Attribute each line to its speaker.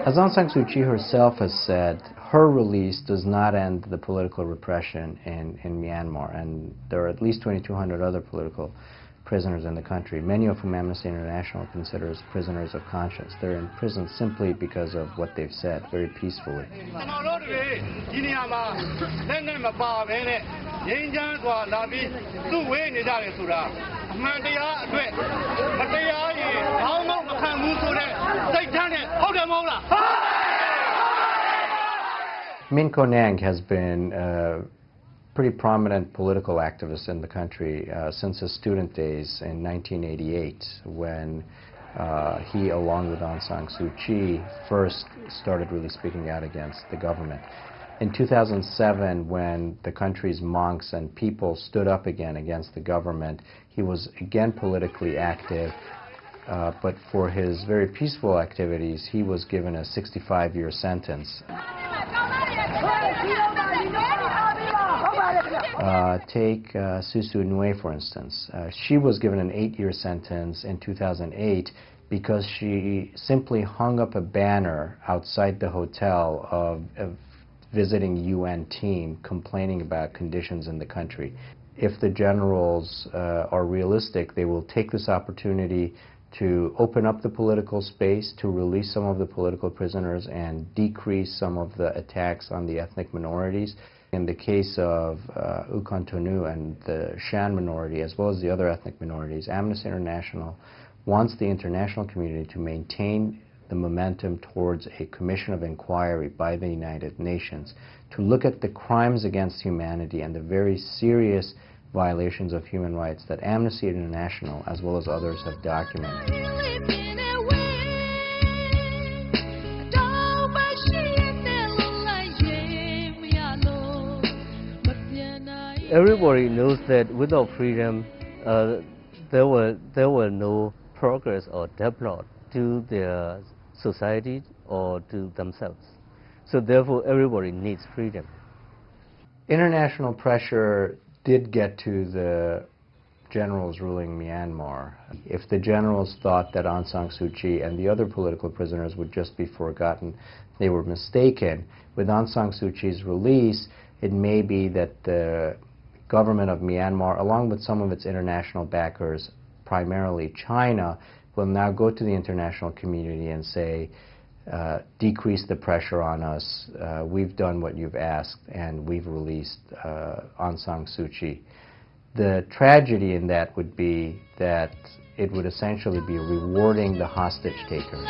Speaker 1: As Aung San Suu Kyi herself has said, her release does not end the political repression in Myanmar, and there are at least 2,200 other political prisoners in the country, many of whom Amnesty International considers prisoners of conscience. They're in prison simply because of what they've said, very peacefully. Min Konang has been a pretty prominent political activist in the country since his student days in 1988, when he, along with Aung San Suu Kyi, first started really speaking out against the government. In 2007, when the country's monks and people stood up again against the government, he was again politically active, but for his very peaceful activities, he was given a 65-year sentence. Take Susu Nue, for instance. She was given an 8-year sentence in 2008 because she simply hung up a banner outside the hotel of a visiting UN team complaining about conditions in the country. If the generals are realistic, they will take this opportunity to open up the political space, to release some of the political prisoners and decrease some of the attacks on the ethnic minorities. In the case of Ukantonu and the Shan minority, as well as the other ethnic minorities, Amnesty International wants the international community to maintain the momentum towards a commission of inquiry by the United Nations to look at the crimes against humanity and the very serious violations of human rights that Amnesty International, as well as others, have documented.
Speaker 2: Everybody knows that without freedom, there were no progress or development to their society or to themselves. So therefore, everybody needs freedom.
Speaker 1: International pressure did get to the generals ruling Myanmar. If the generals thought that Aung San Suu Kyi and the other political prisoners would just be forgotten, they were mistaken. With Aung San Suu Kyi's release, it may be that the government of Myanmar, along with some of its international backers, primarily China, will now go to the international community and say, decrease the pressure on us, we've done what you've asked, and we've released Aung San Suu Kyi. The tragedy in that would be that it would essentially be rewarding the hostage takers.